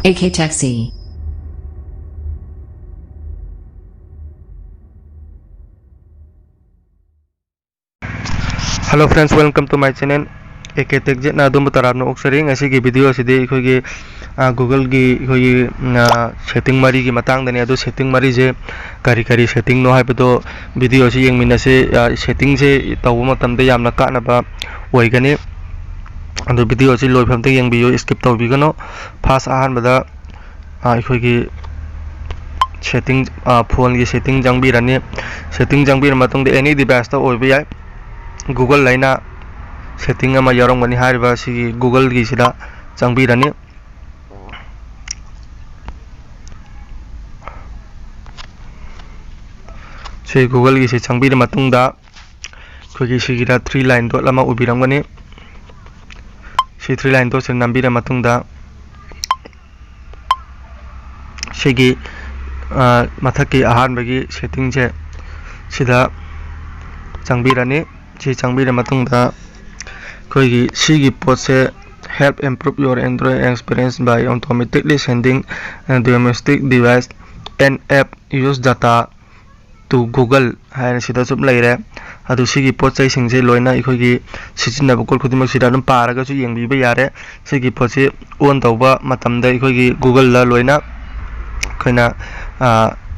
AK Taxi. Hello friends, welcome to my channel. AK Tech na dum tarabno oksari ngasi gi video asidi khoi gi Google gi khoi gi setting mari gi matang dani adu setting mari je kari setting no haibado video si yengmina se setting se tawu matam de yamna ka na ba oigani adu video si loi phamte yengbiyo skip tawbi gano fast ahan bada khoi gi setting phone gi setting jangbi rani setting jangbi matung de any device ta oibi yai Google laina setting ama yarong mani hariba si Google gi sida changbi rani si Google gi si changbi ra matung da khoi gi si gira 3 line dot lama ubirang mani si 3 line dot sen nambi ra matung da si gi mathaki ahan bagi setting je sida changbi rani si changbi ra matung da khoi gi si gi pot se help improve your Android experience by automatically sending domestic device and app use data to Google hai sida sub leire adu si gi pot chai sing je loina khoi gi sijina bukol khudimak sida dum paraga su yengbi ba yare si gi pot se on tawba matam da khoi gi Google la loina khoina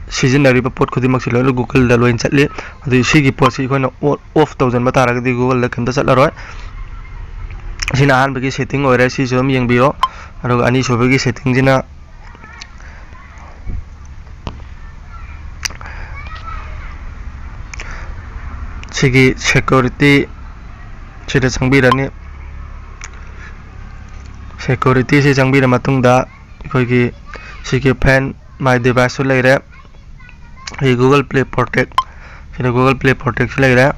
seasonary pot khudimak si loina Google da loin chatli adu si gi pot si khoina off tawjan ba taraga di Google la khamda chatla roi sina han bagi setting oire si som yengbiro aro ani sobagi setting jina sigi security sida changbirani security se changbira matungda khoi sigi fan my device leire Google Play Protect sida Google Play Protect leire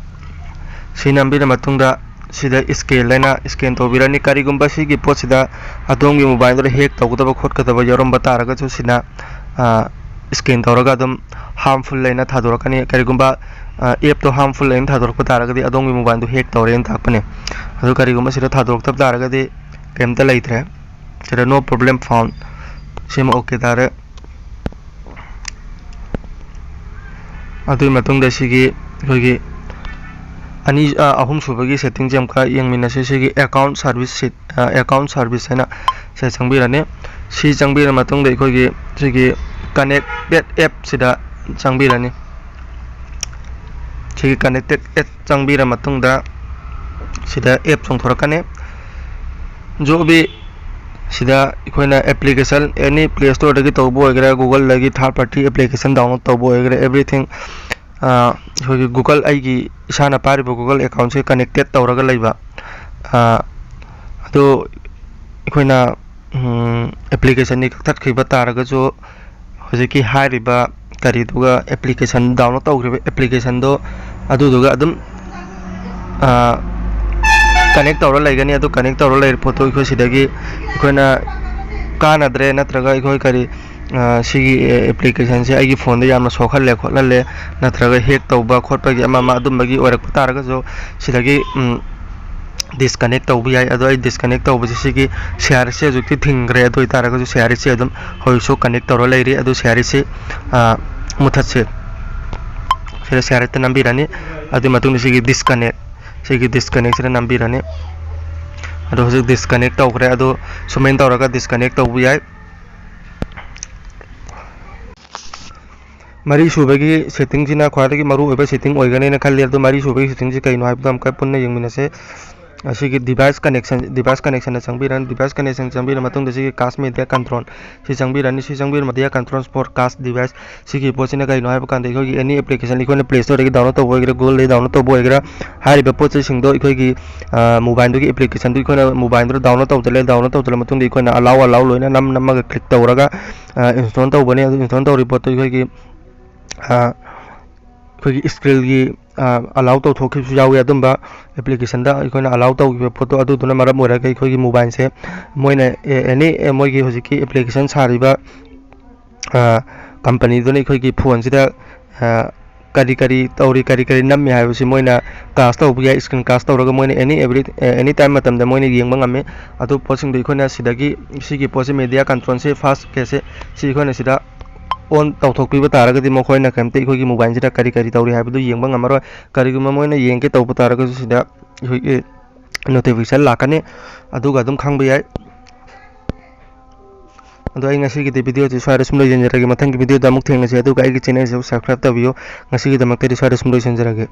sinambira matungda sida scan laina scan tobirani karigumba sigi pot sida adongi mobile ro hack tawgdaba khotkadaba yarom bataraga chu sina scan tawraga dum harmful laina thadorakani karigumba app to harmful lain thadorkpa taragadi adongi mobile do hack tawren takpane adu karigumba sida thadorktab taragadi kemta leithre sida no problem found sima okay tare adu matung da sigi khoi ani ahum subagi setting jam ka yengmina se sigi account service na se changbirane si changbira matung de khoi gi sigi connected app sida changbirani sigi connected app changbira matung da sida app chongthorakane jo bi sida khoina application any play store dagi tawbo egera Google lagi third party application download tawbo egera everything Google aigi isana paribo Google account se connected tawraga leiba ado khoina application ni that khiba taraga jo hojiki hariba kari duga application download tawgriba application do adu duga adum connect tawra laigani adu connect tawra lair photo khoi sidagi khoina kanadre natraga khoi kari sigi application se agi phone da yamna sokhalle khollalle natraga hack tawba khotpagi ama adum bagi orak taraga jo sidagi disconnect tawbi ai ado ai disconnect tawba sigi share se jukti thingre ado taraga jo share se adum hoiso connect tawra lairi ado share se muthatse sira share te nambirani adu matung sigi disconnect sira nambirani ado hosi disconnect tawgre ado sumen tawraga disconnect tawbi ai mari subagi setting jina khwadagi maru oba setting oigane na khalli ado mari subagi setting ji kaino haibdam kai punna yengmina se asigi device connection na changbiran device connection changbira matung de sigi cast media control si changbirani si changbir media control for cast device sigi posina kaino haib kan de khogi any application likone play store gi download tawbo egra Google download tawbo egra hariba poche singdo khogi mobile do gi application do khona mobile do download tawdale matung de khona allow loina nam ga click tawraga install tawbani install taw report to khogi khogi skill gi allow to thokhi su yawi adumba application da ikona allow to photo adu duna maram ora kai khogi mobile se moina any moi gi hojiki application sariba company duna khogi phone sida करी करी तौरी करी करी नम्मी है Moina cast तौब या screen cast तौरगा मोइना any time मतम मोइना येंबा ngame adu posing doi khona sidagi sigi pose media control se fast kese si khona sida on tauthok pi bataraga di mokhoi na kamte khoi gi mobile sida kari kari tauri ha du yengba ngamaro kari gi moina yeng ke tauba taraga sida khoi gi notification lakane adu ga dum khangba yai adu ai ngasi gi video ti swara sum loi jenjara gi mathang gi video da muk thengna se adu ga ai gi channel se subscribe tabiyo ngasi gi damak te swara sum loi jenjara ge